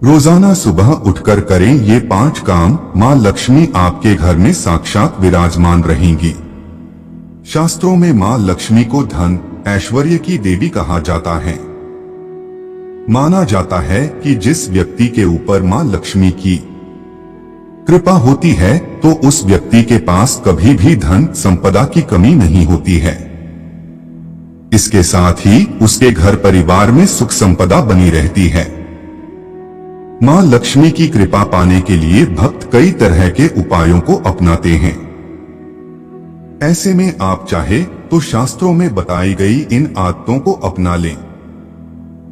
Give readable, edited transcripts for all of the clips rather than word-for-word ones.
रोजाना सुबह उठकर करें ये 5 काम, मां लक्ष्मी आपके घर में साक्षात विराजमान रहेंगी। शास्त्रों में मां लक्ष्मी को धन, ऐश्वर्य की देवी कहा जाता है। माना जाता है कि जिस व्यक्ति के ऊपर मां लक्ष्मी की कृपा होती है तो उस व्यक्ति के पास कभी भी धन संपदा की कमी नहीं होती है। इसके साथ ही उसके घर परिवार में सुख संपदा बनी रहती है। मां लक्ष्मी की कृपा पाने के लिए भक्त कई तरह के उपायों को अपनाते हैं। ऐसे में आप चाहे तो शास्त्रों में बताई गई इन आदतों को अपना लें।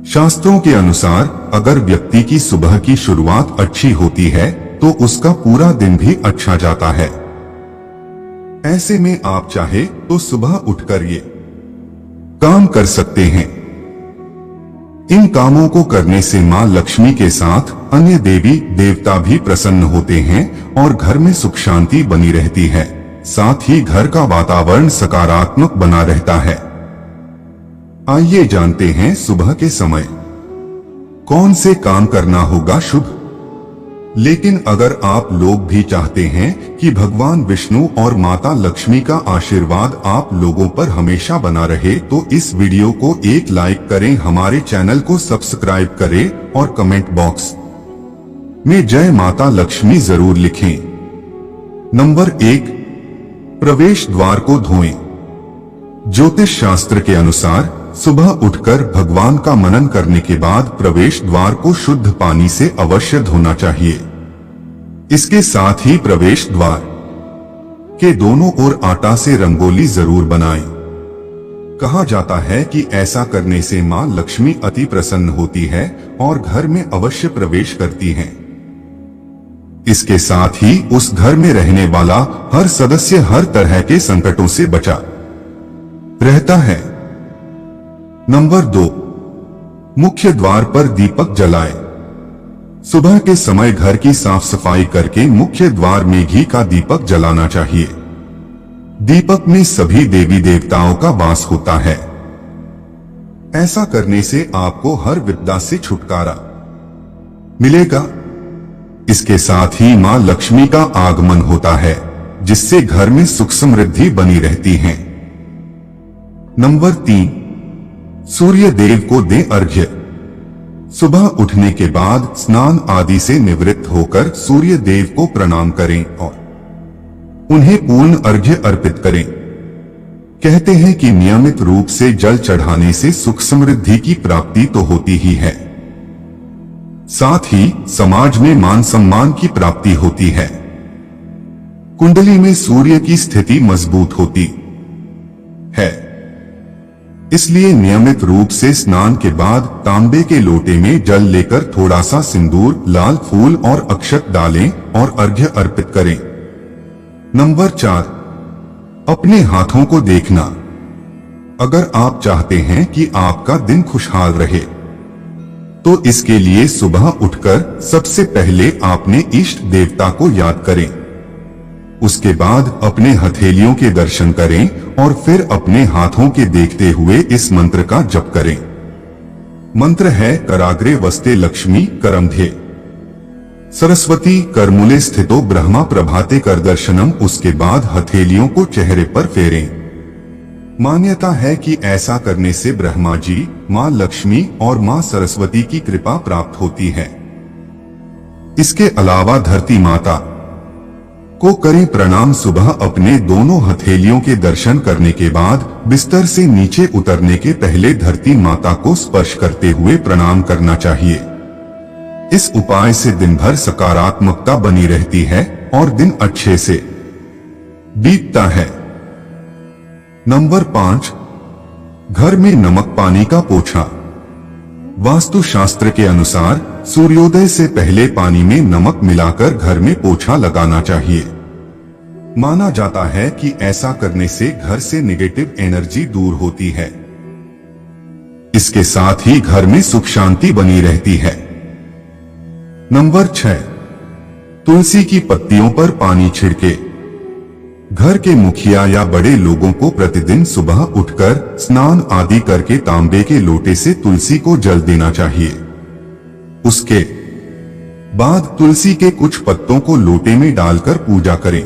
शास्त्रों के अनुसार अगर व्यक्ति की सुबह की शुरुआत अच्छी होती है तो उसका पूरा दिन भी अच्छा जाता है। ऐसे में आप चाहे तो सुबह उठकर ये काम कर सकते हैं। इन कामों को करने से मां लक्ष्मी के साथ अन्य देवी देवता भी प्रसन्न होते हैं और घर में सुख शांति बनी रहती है। साथ ही घर का वातावरण सकारात्मक बना रहता है। आइए जानते हैं सुबह के समय कौन से काम करना होगा शुभ। लेकिन अगर आप लोग भी चाहते हैं कि भगवान विष्णु और माता लक्ष्मी का आशीर्वाद आप लोगों पर हमेशा बना रहे तो इस वीडियो को एक लाइक करें, हमारे चैनल को सब्सक्राइब करें और कमेंट बॉक्स में जय माता लक्ष्मी जरूर लिखें। नंबर 1, प्रवेश द्वार को धोएं। ज्योतिष शास्त्र के अनुसार सुबह उठकर भगवान का मनन करने के बाद प्रवेश द्वार को शुद्ध पानी से अवश्य धोना चाहिए। इसके साथ ही प्रवेश द्वार के दोनों ओर आटा से रंगोली जरूर बनाएं। कहा जाता है कि ऐसा करने से मां लक्ष्मी अति प्रसन्न होती है और घर में अवश्य प्रवेश करती हैं। इसके साथ ही उस घर में रहने वाला हर सदस्य हर तरह के संकटों से बचा रहता है। नंबर 2, मुख्य द्वार पर दीपक जलाएं। सुबह के समय घर की साफ सफाई करके मुख्य द्वार में घी का दीपक जलाना चाहिए। दीपक में सभी देवी देवताओं का वास होता है। ऐसा करने से आपको हर विपदा से छुटकारा मिलेगा। इसके साथ ही मां लक्ष्मी का आगमन होता है जिससे घर में सुख समृद्धि बनी रहती है। नंबर 3, सूर्य देव को दें अर्घ्य। सुबह उठने के बाद स्नान आदि से निवृत्त होकर सूर्य देव को प्रणाम करें और उन्हें पूर्ण अर्घ्य अर्पित करें। कहते हैं कि नियमित रूप से जल चढ़ाने से सुख समृद्धि की प्राप्ति तो होती ही है, साथ ही समाज में मान सम्मान की प्राप्ति होती है। कुंडली में सूर्य की स्थिति मजबूत होती है, इसलिए नियमित रूप से स्नान के बाद तांबे के लोटे में जल लेकर थोड़ा सा सिंदूर, लाल फूल और अक्षत डालें और अर्घ्य अर्पित करें। नंबर 4, अपने हाथों को देखना। अगर आप चाहते हैं कि आपका दिन खुशहाल रहे तो इसके लिए सुबह उठकर सबसे पहले अपने इष्ट देवता को याद करें। उसके बाद अपने हथेलियों के दर्शन करें और फिर अपने हाथों के देखते हुए इस मंत्र का जप करें। मंत्र है कराग्रे वस्ते लक्ष्मी करमध्ये सरस्वती करमूले स्थितो ब्रह्मा प्रभाते कर दर्शनम। उसके बाद हथेलियों को चेहरे पर फेरें। मान्यता है कि ऐसा करने से ब्रह्मा जी, मां लक्ष्मी और मां सरस्वती की कृपा प्राप्त होती है। इसके अलावा धरती माता को करें प्रणाम। सुबह अपने दोनों हथेलियों के दर्शन करने के बाद बिस्तर से नीचे उतरने के पहले धरती माता को स्पर्श करते हुए प्रणाम करना चाहिए। इस उपाय से दिन भर सकारात्मकता बनी रहती है और दिन अच्छे से बीतता है। नंबर 5, घर में नमक पानी का पोछा। वास्तु शास्त्र के अनुसार सूर्योदय से पहले पानी में नमक मिलाकर घर में पोछा लगाना चाहिए। माना जाता है कि ऐसा करने से घर से नेगेटिव एनर्जी दूर होती है। इसके साथ ही घर में सुख शांति बनी रहती है। नंबर 6, तुलसी की पत्तियों पर पानी छिड़के। घर के मुखिया या बड़े लोगों को प्रतिदिन सुबह उठकर स्नान आदि करके तांबे के लोटे से तुलसी को जल देना चाहिए। उसके बाद तुलसी के कुछ पत्तों को लोटे में डालकर पूजा करें।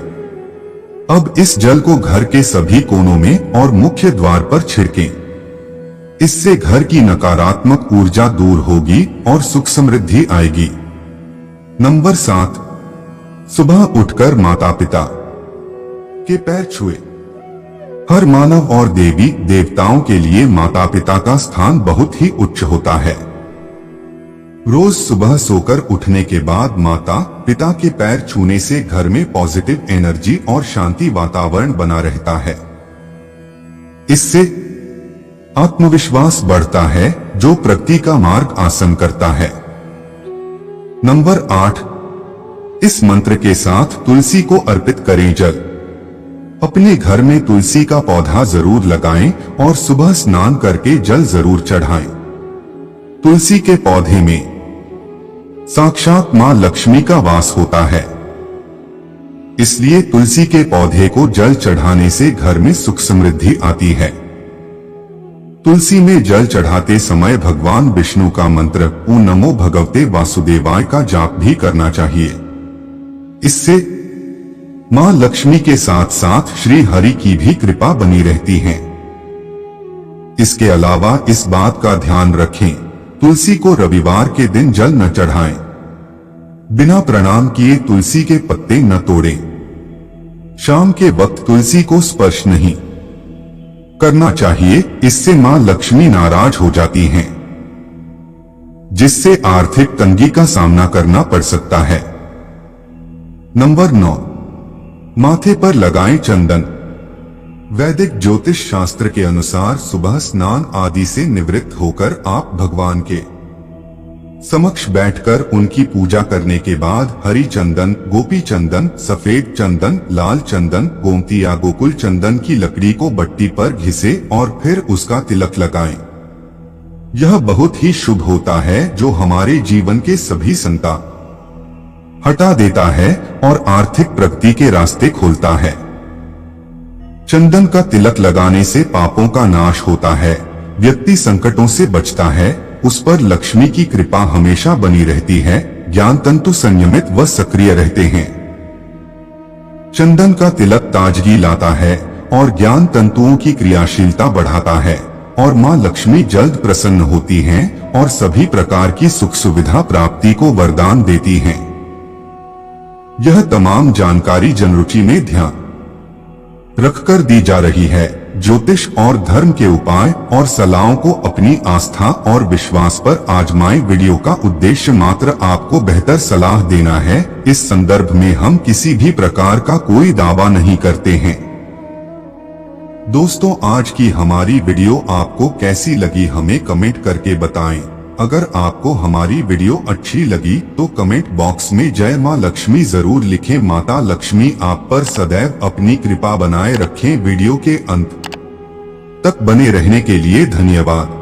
अब इस जल को घर के सभी कोनों में और मुख्य द्वार पर छिड़कें। इससे घर की नकारात्मक ऊर्जा दूर होगी और सुख समृद्धि आएगी। नंबर 7, सुबह उठकर माता पिता के पैर छुए। हर मानव और देवी देवताओं के लिए माता पिता का स्थान बहुत ही उच्च होता है। रोज सुबह सोकर उठने के बाद माता पिता के पैर छूने से घर में पॉजिटिव एनर्जी और शांति वातावरण बना रहता है। इससे आत्मविश्वास बढ़ता है जो प्रगति का मार्ग आसान करता है। नंबर 8, इस मंत्र के साथ तुलसी को अर्पित करें जल। अपने घर में तुलसी का पौधा जरूर लगाएं और सुबह स्नान करके जल जरूर चढ़ाएं। तुलसी के पौधे में साक्षात मां लक्ष्मी का वास होता है, इसलिए तुलसी के पौधे को जल चढ़ाने से घर में सुख समृद्धि आती है। तुलसी में जल चढ़ाते समय भगवान विष्णु का मंत्र ओम नमो भगवते वासुदेवाय का जाप भी करना चाहिए। इससे मां लक्ष्मी के साथ साथ श्री हरि की भी कृपा बनी रहती है। इसके अलावा इस बात का ध्यान रखें, तुलसी को रविवार के दिन जल न चढ़ाएं। बिना प्रणाम किए तुलसी के पत्ते न तोड़ें। शाम के वक्त तुलसी को स्पर्श नहीं करना चाहिए, इससे मां लक्ष्मी नाराज हो जाती हैं, जिससे आर्थिक तंगी का सामना करना पड़ सकता है। नंबर 9, माथे पर लगाएं चंदन। वैदिक ज्योतिष शास्त्र के अनुसार सुबह स्नान आदि से निवृत्त होकर आप भगवान के समक्ष बैठकर उनकी पूजा करने के बाद हरी चंदन, गोपी चंदन, सफेद चंदन, लाल चंदन, गोमती या गोकुल चंदन की लकड़ी को बट्टी पर घिसे और फिर उसका तिलक लगाएं। यह बहुत ही शुभ होता है जो हमारे जीवन के सभी संकट हटा देता है और आर्थिक प्रगति के रास्ते खोलता है। चंदन का तिलक लगाने से पापों का नाश होता है, व्यक्ति संकटों से बचता है, उस पर लक्ष्मी की कृपा हमेशा बनी रहती है, ज्ञान तंतु संयमित व सक्रिय रहते हैं। चंदन का तिलक ताजगी लाता है और ज्ञान तंतुओं की क्रियाशीलता बढ़ाता है और मां लक्ष्मी जल्द प्रसन्न होती हैं और सभी प्रकार की सुख सुविधा प्राप्ति को वरदान देती हैं। यह तमाम जानकारी जनरुचि में ध्यान रखकर दी जा रही है। ज्योतिष और धर्म के उपाय और सलाहों को अपनी आस्था और विश्वास पर आजमाएं। वीडियो का उद्देश्य मात्र आपको बेहतर सलाह देना है। इस संदर्भ में हम किसी भी प्रकार का कोई दावा नहीं करते हैं। दोस्तों, आज की हमारी वीडियो आपको कैसी लगी हमें कमेंट करके बताएं। अगर आपको हमारी वीडियो अच्छी लगी तो कमेंट बॉक्स में जय मां लक्ष्मी जरूर लिखें। माता लक्ष्मी आप पर सदैव अपनी कृपा बनाए रखें। वीडियो के अंत तक बने रहने के लिए धन्यवाद।